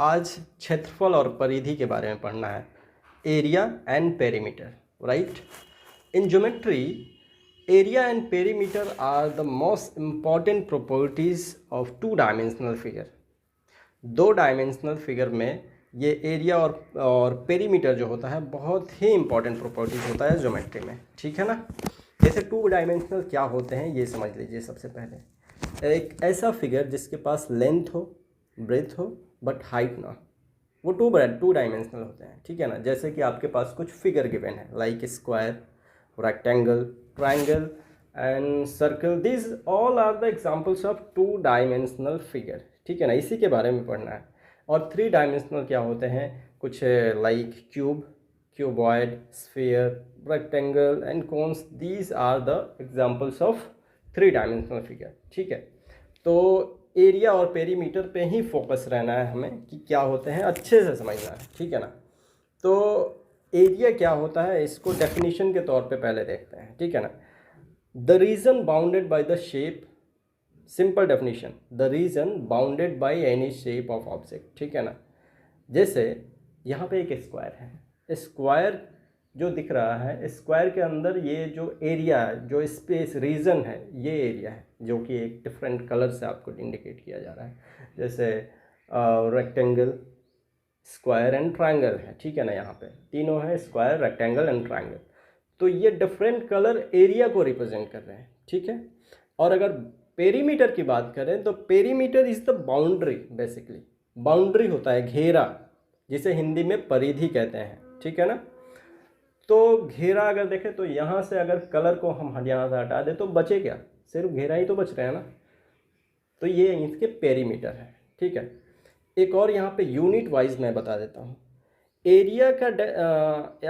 आज क्षेत्रफल और परिधि के बारे में पढ़ना है, area and perimeter, right. In geometry, area and perimeter are the most important properties of two dimensional figure. दो डायमेंशनल फिगर में ये एरिया और पेरीमीटर जो होता है बहुत ही इंपॉर्टेंट प्रॉपर्टीज होता है ज्योमेट्री में, ठीक है ना। जैसे टू डायमेंशनल क्या होते हैं ये समझ लीजिए। सबसे पहले एक ऐसा फिगर जिसके पास लेंथ हो, ब्रेथ हो, बट हाइट ना, वो टू डायमेंशनल होते हैं, ठीक है ना। जैसे कि आपके पास कुछ फिगर गिवन है like square, rectangle, triangle and circle, this all are the examples of two dimensional figure, ठीक है ना। इसी के बारे में पढ़ना है। और थ्री डायमेंशनल क्या होते हैं, कुछ like cube, cuboid, sphere, rectangle and cones, these are the examples of three dimensional figure, ठीक है। तो एरिया और पेरीमीटर पे ही फोकस रहना है हमें कि क्या होते हैं, अच्छे से समझना है, ठीक है ना। तो एरिया क्या होता है इसको डेफिनेशन के तौर पे पहले देखते हैं, ठीक है ना। The reason bounded by the shape, simple definition, the reason bounded by any shape of object, ठीक है ना। जैसे यहाँ पे एक स्क्वायर है, स्क्वायर जो दिख रहा है, स्क्वायर के अंदर ये जो एरिया है, जो स्पेस रीजन है, ये एरिया है जो कि एक डिफरेंट कलर से आपको इंडिकेट किया जा रहा है। जैसे रेक्टेंगल, स्क्वायर एंड ट्रायंगल है, ठीक है ना। यहाँ पे तीनों है, स्क्वायर, रेक्टेंगल एंड ट्रायंगल। तो ये डिफरेंट कलर एरिया को रिप्रेजेंट कर रहे हैं, ठीक है। और अगर पेरीमीटर की बात करें तो perimeter is the boundary, basically boundary होता है, घेरा, जिसे हिंदी में परिधि कहते हैं, ठीक है ना। तो घेरा अगर देखें तो यहाँ से अगर कलर को हम यहाँ से हटा दें तो बचे क्या, सिर्फ घेरा ही तो बच रहे हैं ना। तो ये इसके पेरीमीटर है, ठीक है। एक और यहाँ पे यूनिट वाइज मैं बता देता हूँ। एरिया का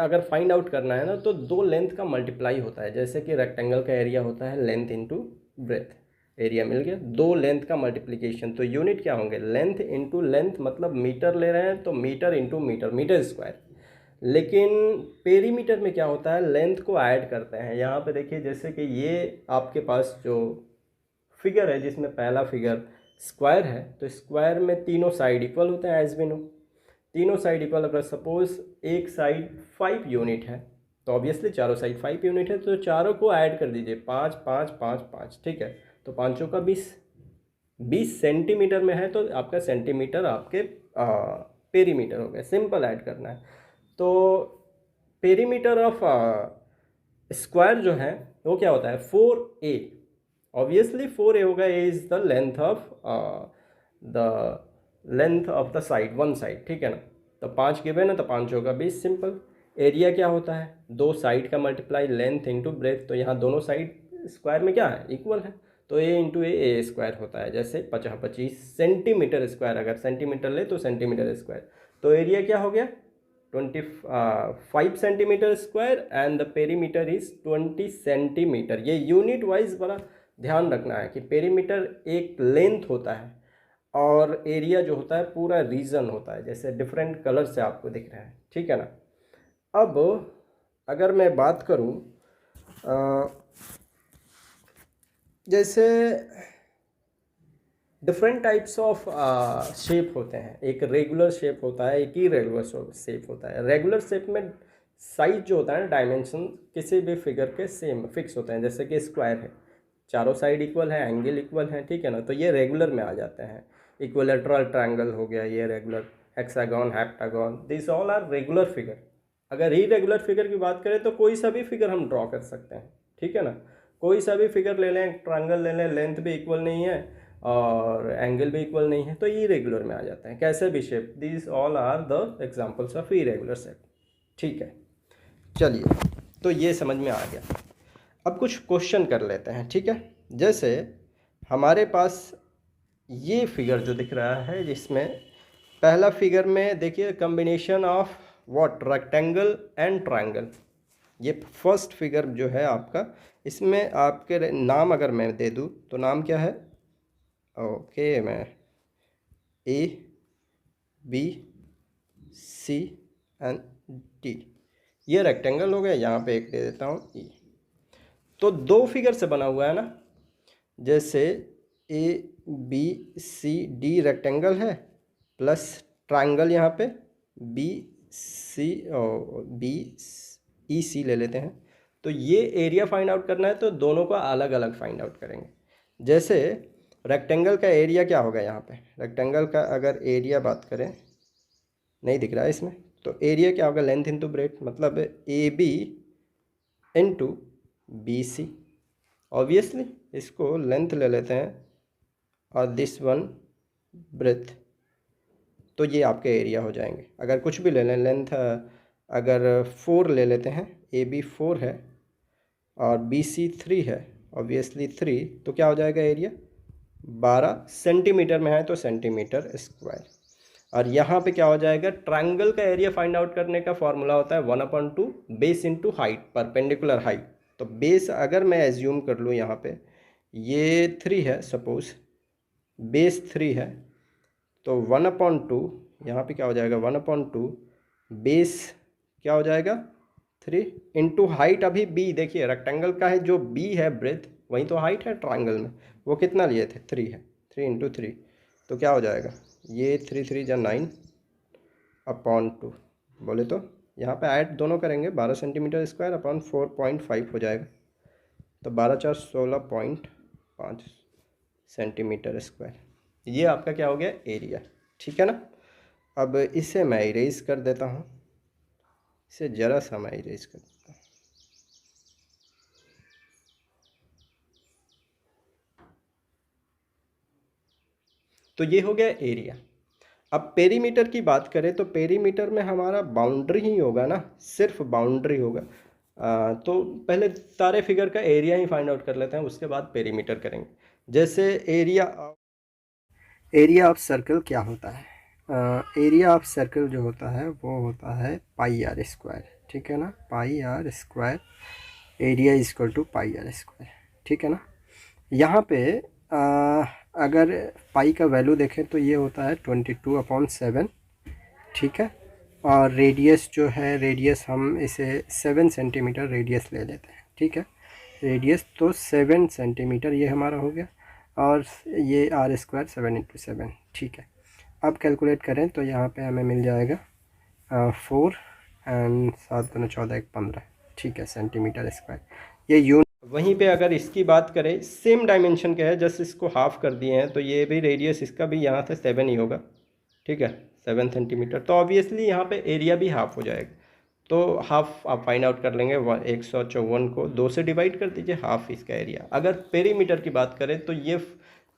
अगर फाइंड आउट करना है ना तो दो लेंथ का मल्टीप्लाई होता है। जैसे कि रेक्टेंगल का एरिया होता है लेंथ इंटू ब्रेथ, एरिया मिल गया, दो लेंथ का मल्टीप्लिकेशन। तो यूनिट क्या होंगे, लेंथ इंटू लेंथ, मतलब मीटर ले रहे हैं तो metre into metre, metre square. लेकिन पेरीमीटर में क्या होता है, लेंथ को ऐड करते हैं। यहाँ पे देखिए, जैसे कि ये आपके पास जो फिगर है जिसमें पहला फिगर स्क्वायर है, तो स्क्वायर में तीनों साइड इक्वल होते हैं एज वी नो। तीनों साइड इक्वल, अगर सपोज एक साइड 5 यूनिट है तो ऑब्वियसली चारों साइड 5 यूनिट है, तो चारों को ऐड कर दीजिए, 5 5 5 5, ठीक है। तो पाँचों का 20 सेंटीमीटर में है तो आपका सेंटीमीटर आपके पेरीमीटर हो गया, सिंपल ऐड करना है। तो पेरीमीटर ऑफ स्क्वायर जो है वो क्या होता है, 4a, ऑब्वियसली 4a होगा, A is the length of the side, one side, ठीक है ना। तो 5 गिवन है तो 5 होगा 20, सिंपल। एरिया क्या होता है, दो साइड का मल्टीप्लाई, लेंथ इंटू ब्रेथ, तो यहाँ दोनों साइड स्क्वायर में क्या है, इक्वल है, तो ए इंटू ए स्क्वायर होता है। जैसे 25 सेंटीमीटर स्क्वायर, अगर सेंटीमीटर ले तो सेंटीमीटर स्क्वायर। तो एरिया क्या हो गया, 25 centimetre square and the perimeter is 20 centimetre. ये यूनिट वाइज बड़ा ध्यान रखना है कि पेरीमीटर एक लेंथ होता है और एरिया जो होता है पूरा रीजन होता है, जैसे डिफरेंट कलर से आपको दिख रहा है, ठीक है ना। अब अगर मैं बात करूं, जैसे डिफरेंट टाइप्स ऑफ शेप होते हैं, एक रेगुलर शेप होता है, एक ही रेगुलर शेप होता है। रेगुलर शेप में साइज जो होता है ना, डायमेंशन किसी भी फिगर के सेम फिक्स होते हैं। जैसे कि स्क्वायर है, चारों साइड इक्वल है, एंगल इक्वल है, ठीक है ना, तो ये रेगुलर में आ जाते हैं। इक्विलेटरल ट्रायंगल हो गया ये regular, hexagon, heptagon, this all are regular figure. अगर इरेगुलर फिगर की बात करें तो कोई सा भी फिगर हम ड्रॉ कर सकते हैं, ठीक है ना। कोई सा भी फिगर ले लें, ट्रायंगल ले लें, लेंथ भी इक्वल नहीं है और एंगल भी इक्वल नहीं है तो इरेगुलर में आ जाते हैं, कैसे भी shape. This all are the examples of irregular shape, ठीक है। चलिए, तो ये समझ में आ गया। अब कुछ क्वेश्चन कर लेते हैं, ठीक है। जैसे हमारे पास ये फिगर जो दिख रहा है, जिसमें पहला फिगर में देखिए combination of what, rectangle and triangle. ये फर्स्ट फिगर जो है आपका, इसमें आपके नाम अगर मैं दे दूँ तो नाम क्या है, ओके, मैं A B C and D, ये रेक्टेंगल हो गया, यहाँ पे एक दे देता हूँ ई। तो दो फिगर से बना हुआ है ना, जैसे A B C D rectangle है प्लस ट्रायंगल यहाँ पे बी ई सी ले लेते हैं। तो ये एरिया फाइंड आउट करना है तो दोनों का अलग अलग फाइंड आउट करेंगे। जैसे रेक्टेंगल का एरिया क्या होगा, यहाँ पे रेक्टेंगल का अगर एरिया बात करें, नहीं दिख रहा है इसमें, तो एरिया क्या होगा, लेंथ इंटू ब्रेथ, मतलब A B into B C. Obviously इसको लेंथ ले लेते हैं और दिस वन ब्रेथ, तो ये आपके एरिया हो जाएंगे। अगर कुछ भी ले लें, लेंथ अगर 4 ले लेते हैं, ए बी 4 है और बी सी 3 है, ऑब्वियसली 3, तो क्या हो जाएगा एरिया 12 सेंटीमीटर में है तो सेंटीमीटर स्क्वायर। और यहाँ पे क्या हो जाएगा, ट्रायंगल का एरिया फाइंड आउट करने का फॉर्मूला होता है 1/2 base into height, perpendicular height. तो बेस अगर मैं एज्यूम कर लूँ यहाँ पे ये 3 है, सपोज बेस 3 है, तो 1/2 यहाँ पे क्या हो जाएगा 1/2 बेस क्या हो जाएगा 3 इंटू हाइट। अभी बी देखिए रेक्टेंगल का है, जो बी है ब्रेथ, वही तो हाइट है ट्रायंगल में, वो कितना लिए थे 3 है, 3 इंटू 3, तो क्या हो जाएगा ये 3 3 जा 9/2, बोले तो यहाँ पे ऐड दोनों करेंगे 12 सेंटीमीटर स्क्वायर अपॉन 4.5 हो जाएगा, तो 12 4 16.5 सेंटीमीटर स्क्वायर। ये आपका क्या हो गया एरिया, ठीक है ना। अब इसे मैं इरेज कर देता हूँ, इसे ज़रा सा मैं इरेज कर देता हूँ। तो ये हो गया एरिया। अब पेरीमीटर की बात करें तो पेरीमीटर में हमारा बाउंड्री ही होगा ना, सिर्फ बाउंड्री होगा। तो पहले सारे फिगर का एरिया ही फाइंड आउट कर लेते हैं, उसके बाद पेरीमीटर करेंगे। जैसे एरिया ऑफ सर्कल क्या होता है, एरिया ऑफ सर्कल जो होता है वो होता है पाई आर स्क्वायर, ठीक है ना, pi r square, area is equal to pi r square, ठीक है ना। यहाँ पे अगर पाई का वैल्यू देखें तो ये होता है 22/7, ठीक है। और रेडियस जो है, रेडियस हम इसे 7 सेंटीमीटर रेडियस ले लेते हैं, ठीक है, रेडियस तो 7 सेंटीमीटर ये हमारा हो गया, और ये आर स्क्वायर 7 इंटू 7, ठीक है। अब कैलकुलेट करें तो यहाँ पे हमें मिल जाएगा 4 एंड 7 दूनी 14 1 15, ठीक है, सेंटीमीटर स्क्वायर ये यूनिट। वहीं पे अगर इसकी बात करें, सेम डायमेंशन के है, जस्ट इसको हाफ कर दिए हैं, तो ये भी रेडियस इसका भी यहाँ से 7 ही होगा, ठीक है, 7 सेंटीमीटर, तो ऑब्वियसली यहाँ पे एरिया भी हाफ हो जाएगा। तो हाफ आप फाइंड आउट कर लेंगे, 154 को 2 से डिवाइड कर दीजिए, हाफ इसका एरिया। अगर पेरीमीटर की बात करें तो ये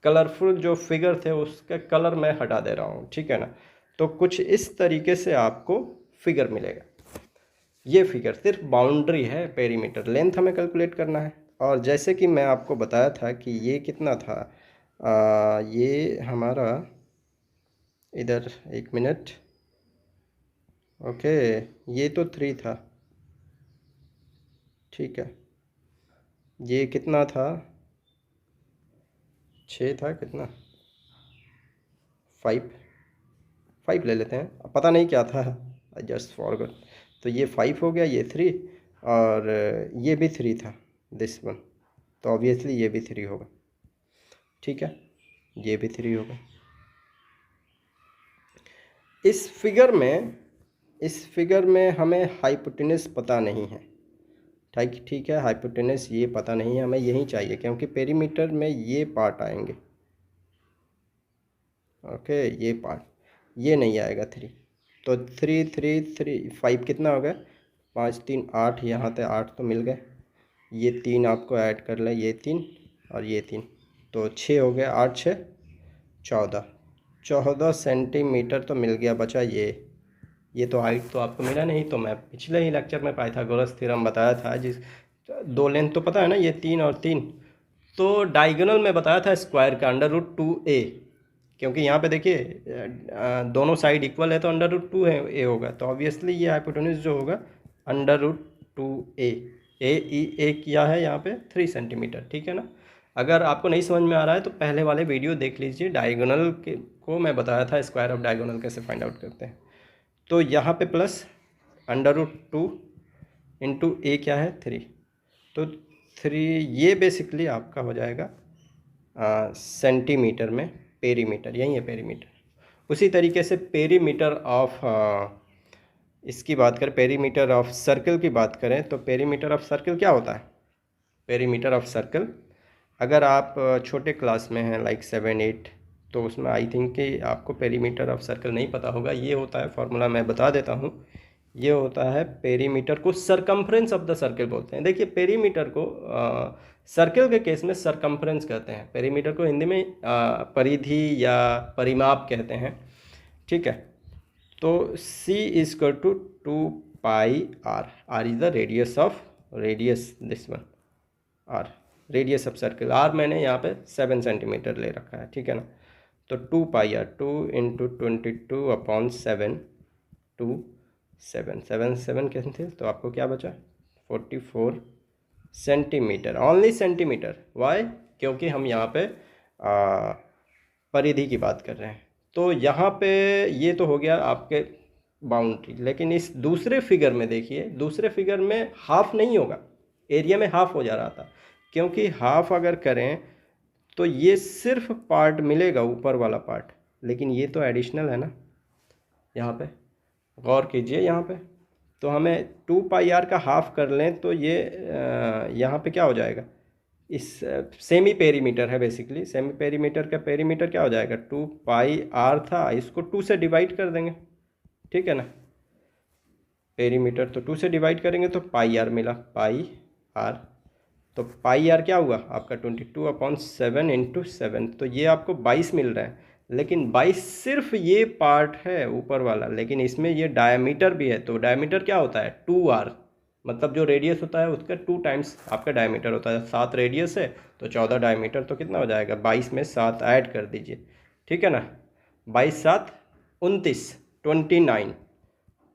कलरफुल जो फिगर थे उसका कलर मैं हटा दे रहा हूँ, ठीक है ना। तो कुछ इस तरीके से आपको फिगर मिलेगा। ये फिगर सिर्फ बाउंड्री है, पेरीमीटर लेंथ हमें कैलकुलेट करना है। और जैसे कि मैं आपको बताया था कि ये कितना था, ये हमारा इधर 1 मिनट, ओके, ये तो 3 था, ठीक है, ये कितना था 6 था, कितना 5 ले लेते हैं, पता नहीं क्या था, आई जस्ट फॉरगॉट। तो ये 5 हो गया, ये 3, और ये भी 3 था दिस वन, तो ऑब्वियसली ये भी 3 होगा, ठीक है, ये भी 3 होगा। इस फिगर में हमें हाइपोटेनस पता नहीं है, ठीक है, हाइपोटेनस ये पता नहीं है, हमें यही चाहिए, क्योंकि पेरीमीटर में ये पार्ट आएंगे, ओके, ये पार्ट, ये नहीं आएगा 3, तो 3 3 3 5 कितना हो गया, 5 3 8, यहाँ से 8 तो मिल गए, ये 3 आपको ऐड कर लें, ये 3 और ये 3, तो 6 हो गया, 8 6 14 सेंटीमीटर तो मिल गया। बचा ये तो हाइट तो आपको मिला नहीं, तो मैं पिछले ही लेक्चर में पाइथागोरस थ्योरम बताया था, जिस 2 लेंथ तो पता है ना, ये 3 और 3, तो डायगोनल में बताया था स्क्वायर का √2a, क्योंकि यहाँ पे देखिए दोनों साइड इक्वल है तो √2 है ए होगा, तो ऑब्वियसली ये हाइपोटेनस जो होगा √2a, ए किया है यहाँ पे 3 सेंटीमीटर, ठीक है ना। अगर आपको नहीं समझ में आ रहा है तो पहले वाले वीडियो देख लीजिए, डायगोनल को मैं बताया था स्क्वायर ऑफ डायगोनल कैसे फाइंड आउट करते हैं। तो यहाँ पे प्लस √2 इंटू ए क्या है 3, तो 3 ये बेसिकली आपका हो जाएगा सेंटीमीटर में, पेरीमीटर यही है पेरीमीटर। उसी तरीके से पेरीमीटर ऑफ इसकी बात करें, पेरीमीटर ऑफ सर्कल की बात करें तो पेरीमीटर ऑफ सर्कल क्या होता है? पेरीमीटर ऑफ सर्कल, अगर आप छोटे क्लास में हैं लाइक 7-8, तो उसमें आई थिंक कि आपको पेरीमीटर ऑफ सर्कल नहीं पता होगा। ये होता है, फॉर्मूला मैं बता देता हूँ, ये होता है पेरीमीटर को सरकमफ्रेंस ऑफ द सर्कल बोलते हैं। देखिए पेरीमीटर को सर्कल के केस में सरकमफ्रेंस कहते हैं, पेरीमीटर को हिंदी में परिधि या परिमाप कहते हैं, ठीक है। तो C is equal to 2πr, r is the radius of this one, r radius of circle, r मैंने यहाँ पे 7 सेंटीमीटर ले रखा है, ठीक है ना। तो 2πr, 2 इंटू 22/7, 7 कैंसिल, तो आपको क्या बचा? 44 सेंटीमीटर, ओनली सेंटीमीटर। वाई? क्योंकि हम यहाँ पे परिधि की बात कर रहे हैं। तो यहाँ पे ये तो हो गया आपके बाउंड्री, लेकिन इस दूसरे फिगर में देखिए, दूसरे फिगर में हाफ नहीं होगा, एरिया में हाफ हो जा रहा था, क्योंकि हाफ अगर करें तो ये सिर्फ पार्ट मिलेगा, ऊपर वाला पार्ट, लेकिन ये तो एडिशनल है ना। यहाँ पे गौर कीजिए, यहाँ पे तो हमें 2πr का हाफ कर लें तो ये यहाँ पे क्या हो जाएगा? इस सेमी पेरीमीटर है बेसिकली, सेमी पेरीमीटर का पेरीमीटर क्या हो जाएगा? 2πr था, इसको 2 से डिवाइड कर देंगे, ठीक है ना। पेरीमीटर तो 2 से डिवाइड करेंगे तो πr मिला, πr, तो πr क्या हुआ आपका? 22/7 इंटू 7, तो ये आपको 22 मिल रहा है। लेकिन 22 सिर्फ ये पार्ट है ऊपर वाला, लेकिन इसमें ये डायमीटर भी है। तो डायमीटर क्या होता है? 2r, मतलब जो रेडियस होता है उसका 2 टाइम्स आपका डायमीटर होता है। 7 रेडियस है तो 14 डायमीटर, तो कितना हो जाएगा? 22 में 7 ऐड कर दीजिए, ठीक है ना। 22 7 29,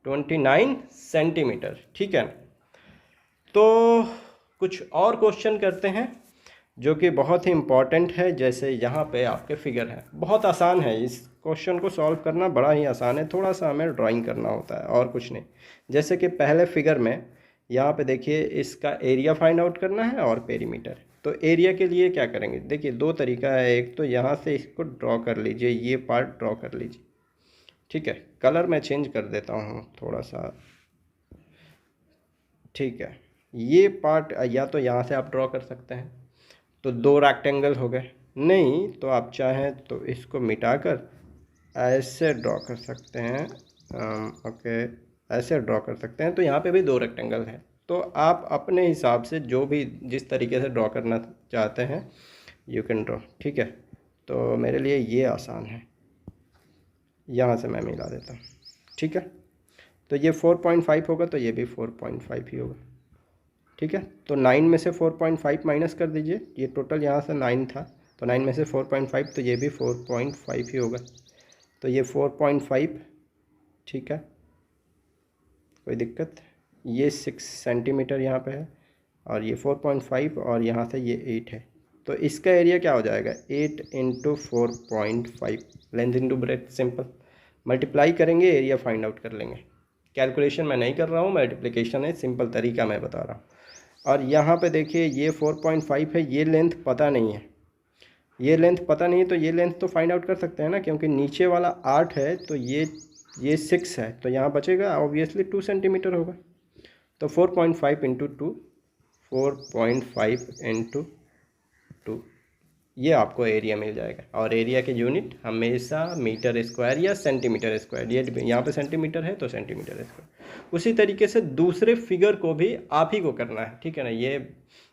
29 सेंटीमीटर, ठीक है। तो कुछ और क्वेश्चन करते हैं जो कि बहुत ही इम्पॉर्टेंट है। जैसे यहाँ पे आपके फिगर है, बहुत आसान है, इस क्वेश्चन को सॉल्व करना बड़ा ही आसान है, थोड़ा सा हमें ड्राइंग करना होता है और कुछ नहीं। जैसे कि पहले फिगर में यहाँ पे देखिए, इसका एरिया फाइंड आउट करना है और पेरीमीटर। तो एरिया के लिए क्या करेंगे? देखिए दो तरीका है, एक तो यहाँ से इसको ड्रॉ कर लीजिए, ये पार्ट ड्रॉ कर लीजिए, ठीक है। कलर मैं चेंज कर देता हूँ थोड़ा सा, ठीक है। ये पार्ट या तो यहाँ से आप ड्रॉ कर सकते हैं, तो 2 रेक्टेंगल हो गए। नहीं तो आप चाहें तो इसको मिटाकर ऐसे ड्रॉ कर सकते हैं, ओके, ऐसे ड्रॉ कर सकते हैं। तो यहाँ पे भी 2 रेक्टेंगल है। तो आप अपने हिसाब से जो भी जिस तरीके से ड्रॉ करना चाहते हैं यू कैन ड्रॉ, ठीक है। तो मेरे लिए ये आसान है, यहाँ से मैं मिला देता हूँ, ठीक है। तो ये 4.5 होगा, तो ये भी 4.5 ही होगा, ठीक है। तो 9 में से 4.5 माइनस कर दीजिए, ये टोटल यहाँ से 9 था, तो 9 में से 4.5, तो ये भी 4.5 ही होगा। तो ये 4.5, ठीक है, कोई दिक्कत। ये 6 सेंटीमीटर यहाँ पे है, और ये 4.5, और यहाँ से ये 8 है। तो इसका एरिया क्या हो जाएगा? 8 into 4.5, length into breath, simple multiply करेंगे, एरिया फाइंड आउट कर लेंगे। कैलकुलेशन मैं नहीं कर रहा हूँ, मल्टीप्लिकेशन है, सिंपल तरीका मैं बता रहा हूँ। और यहाँ पे देखिए ये 4.5 है, ये लेंथ पता नहीं है, ये लेंथ पता नहीं है, तो ये लेंथ तो फाइंड आउट कर सकते हैं ना, क्योंकि नीचे वाला 8 है, तो ये 6 है, तो यहाँ बचेगा ऑब्वियसली 2 सेंटीमीटर होगा। तो 4.5 इंटू 2, 4.5 इंटू 2, ये आपको एरिया मिल जाएगा। और एरिया के यूनिट हमेशा मीटर स्क्वायर या सेंटीमीटर स्क्वायर, ये यहाँ पे सेंटीमीटर है तो सेंटीमीटर स्क्वायर। उसी तरीके से दूसरे फिगर को भी आप ही को करना है, ठीक है ना, ये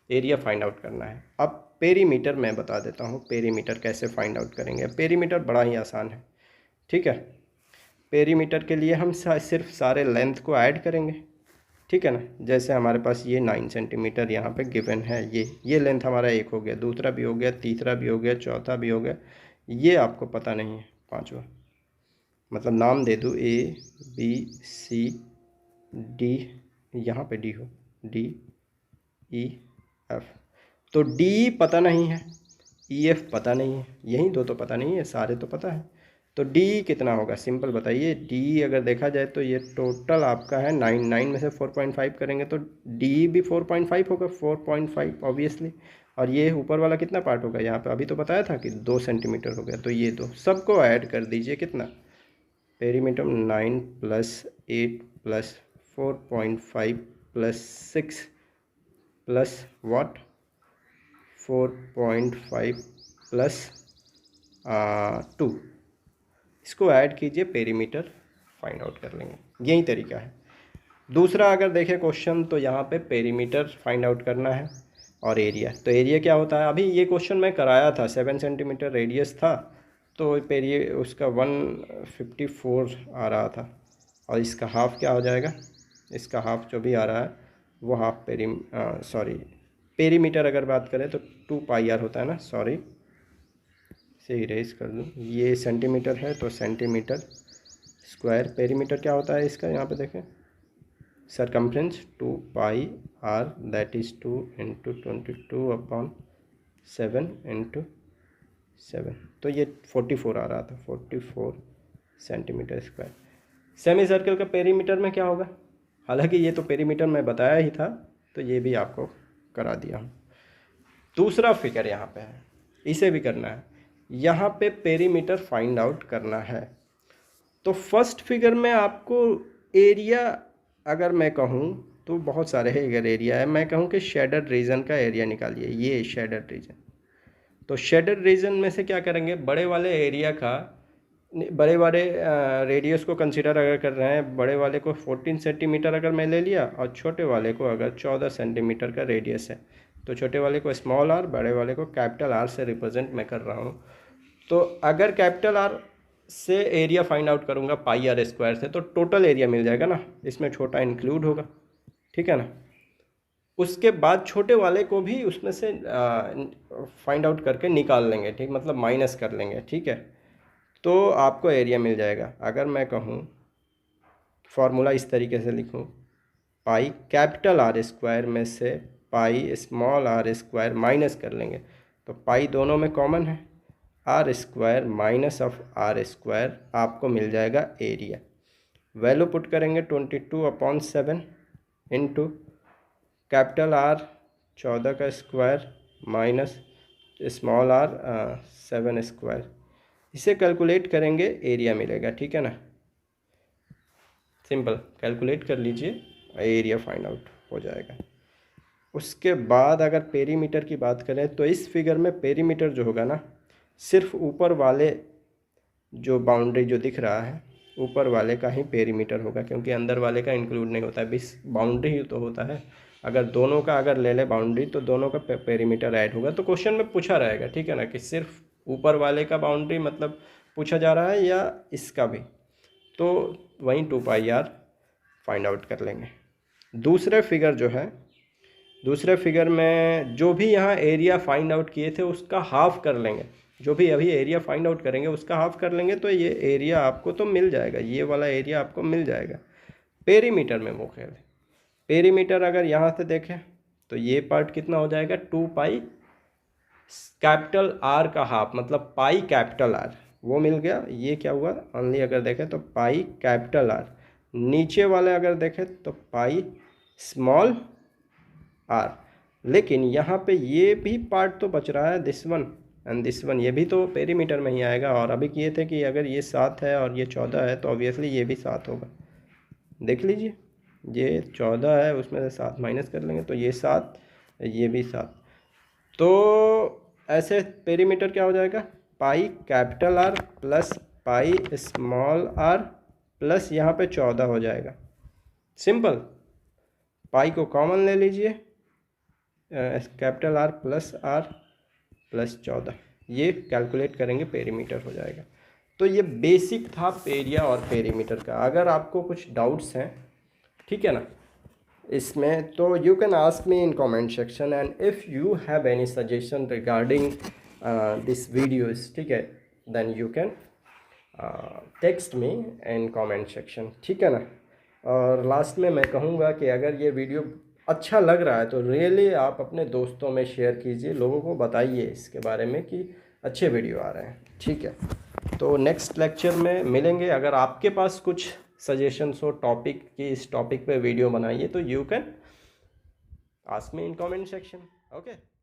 एरिया फाइंड आउट करना है। अब पेरीमीटर मैं बता देता हूँ, पेरीमीटर कैसे फाइंड आउट करेंगे। पेरीमीटर बड़ा ही आसान है, ठीक है। पेरीमीटर के लिए हम सिर्फ सारे लेंथ को ऐड करेंगे, ठीक है ना। जैसे हमारे पास ये 9 सेंटीमीटर यहाँ पे गिवन है, ये लेंथ हमारा एक हो गया, दूसरा भी हो गया, तीसरा भी हो गया, चौथा भी हो गया, ये आपको पता नहीं है पांचवा, मतलब नाम दे दूँ A B C D, यहाँ पे D हो, D E F, तो D पता नहीं है, E F पता नहीं है, यही दो तो पता नहीं है, सारे तो पता है। तो D कितना होगा? सिंपल बताइए, D अगर देखा जाए तो ये टोटल आपका है 9 में से 4.5 करेंगे तो D भी 4.5 होगा, 4.5 ऑब्वियसली। और ये ऊपर वाला कितना पार्ट होगा? यहाँ पे अभी तो बताया था कि 2 सेंटीमीटर हो गया, तो ये 2 सबको ऐड कर दीजिए, कितना? Perimeter 9 plus 8 plus 4.5 plus 6 plus what 4.5 plus 2, इसको ऐड कीजिए, पेरीमीटर फाइंड आउट कर लेंगे। यही तरीका है। दूसरा अगर देखें क्वेश्चन, तो यहाँ पे पेरीमीटर फाइंड आउट करना है और एरिया। तो एरिया क्या होता है, अभी ये क्वेश्चन मैं कराया था, 7 सेंटीमीटर रेडियस था, तो उसका 154 आ रहा था, और इसका हाफ क्या हो जाएगा, इसका हाफ जो भी आ रहा है वो हाफ पेरीमीटर अगर बात करें तो 2πr होता है ना, सॉरी से इरेज कर दूँ, ये सेंटीमीटर है तो सेंटीमीटर स्क्वायर, पेरीमीटर क्या होता है इसका, यहाँ पे देखें circumference 2πr, that is 2 into 22/7 into 7, तो ये 44 आ रहा था, 44 सेंटीमीटर स्क्वायर। सेमी सर्कल का पेरीमीटर में क्या होगा, हालांकि ये तो पेरीमीटर में बताया ही था, तो ये भी आपको करा दिया हूँ। दूसरा फिगर यहाँ पे है, इसे भी करना है। यहाँ पे पेरीमीटर फाइंड आउट करना है। तो फर्स्ट फिगर में आपको एरिया, अगर मैं कहूँ तो बहुत सारे है, अगर एरिया है, मैं कहूँ कि शेडेड रीजन का एरिया निकालिए, ये शेडेड रीजन। तो शेडेड रीजन में से क्या करेंगे, बड़े वाले एरिया का, बड़े वाले रेडियस को कंसिडर अगर कर रहे हैं, बड़े वाले को 14 सेंटीमीटर अगर मैं ले लिया, और छोटे वाले को अगर 14 सेंटीमीटर का रेडियस है, तो छोटे वाले को स्मॉल आर, बड़े वाले को कैपिटल आर से रिप्रेजेंट मैं कर रहा हूँ। तो अगर कैपिटल आर से एरिया फाइंड आउट करूँगा πr स्क्वायर से, तो टोटल एरिया मिल जाएगा ना, इसमें छोटा इंक्लूड होगा, ठीक है ना। उसके बाद छोटे वाले को भी उसमें से फाइंड आउट करके निकाल लेंगे, ठीक, मतलब माइनस कर लेंगे, ठीक है। तो आपको एरिया मिल जाएगा। अगर मैं कहूँ फॉर्मूला इस तरीके से लिखूँ, पाई कैपिटल आर स्क्वायर में से pi small R square minus कर लेंगे, तो पाई दोनों में कॉमन है, R square minus of R square, आपको मिल जाएगा एरिया। वैल्यू पुट करेंगे 22/7 इंटू कैपिटल आर 14 का square minus small R 7 square, इसे कैलकुलेट करेंगे, एरिया मिलेगा, ठीक है ना। सिंपल कैलकुलेट कर लीजिए, एरिया फाइंड आउट हो जाएगा। उसके बाद अगर पेरीमीटर की बात करें, तो इस फिगर में पेरीमीटर जो होगा ना, सिर्फ ऊपर वाले जो बाउंड्री जो दिख रहा है, ऊपर वाले का ही पेरीमीटर होगा, क्योंकि अंदर वाले का इंक्लूड नहीं होता है, बस बाउंड्री ही तो होता है। अगर दोनों का अगर ले ले बाउंड्री, तो दोनों का पेरीमीटर ऐड होगा। तो क्वेश्चन में पूछा रहेगा, ठीक है ना, कि सिर्फ ऊपर वाले का बाउंड्री मतलब पूछा जा रहा है या इसका भी, तो वहीं 2πr फाइंड आउट कर लेंगे। दूसरे फिगर जो है, दूसरे फिगर में जो भी यहाँ एरिया फाइंड आउट किए थे उसका हाफ कर लेंगे, जो भी अभी एरिया फाइंड आउट करेंगे उसका हाफ कर लेंगे, तो ये एरिया आपको तो मिल जाएगा, ये वाला एरिया आपको मिल जाएगा। पेरीमीटर में वो खेल, पेरीमीटर अगर यहाँ से देखें तो ये पार्ट कितना हो जाएगा, 2π कैपिटल आर का हाफ, मतलब पाई कैपिटल आर, वो मिल गया। ये क्या हुआ, ओनली अगर देखें तो पाई कैपिटल आर, नीचे वाले अगर देखें तो पाई स्मॉल आर, लेकिन यहाँ पे ये भी पार्ट तो बच रहा है, this one and this one, ये भी तो पेरीमीटर में ही आएगा। और अभी किए थे कि अगर ये 7 है और ये 14 है, तो ऑब्वियसली ये भी 7 होगा। देख लीजिए, ये 14 है, उसमें से 7 माइनस कर लेंगे, तो ये 7, ये भी 7। तो ऐसे पेरीमीटर क्या हो जाएगा, pi capital R plus pi small R plus यहाँ पे 14 हो जाएगा। सिंपल, पाई को कॉमन ले लीजिए, कैपिटल आर प्लस 14, ये कैलकुलेट करेंगे, पेरीमीटर हो जाएगा। तो ये बेसिक था एरिया और पेरीमीटर का। अगर आपको कुछ डाउट्स हैं, ठीक है ना, इसमें, तो you can ask me in comment section, and if you have any suggestion regarding this videos, ठीक है, then you can text me in comment section, ठीक है ना। और लास्ट में मैं कहूँगा कि अगर ये वीडियो अच्छा लग रहा है तो रियली आप अपने दोस्तों में शेयर कीजिए, लोगों को बताइए इसके बारे में कि अच्छे वीडियो आ रहे हैं, ठीक है। तो नेक्स्ट लेक्चर में मिलेंगे। अगर आपके पास कुछ सजेशंस हो टॉपिक की, इस टॉपिक पे वीडियो बनाइए, तो you can ask me in comment section, okay.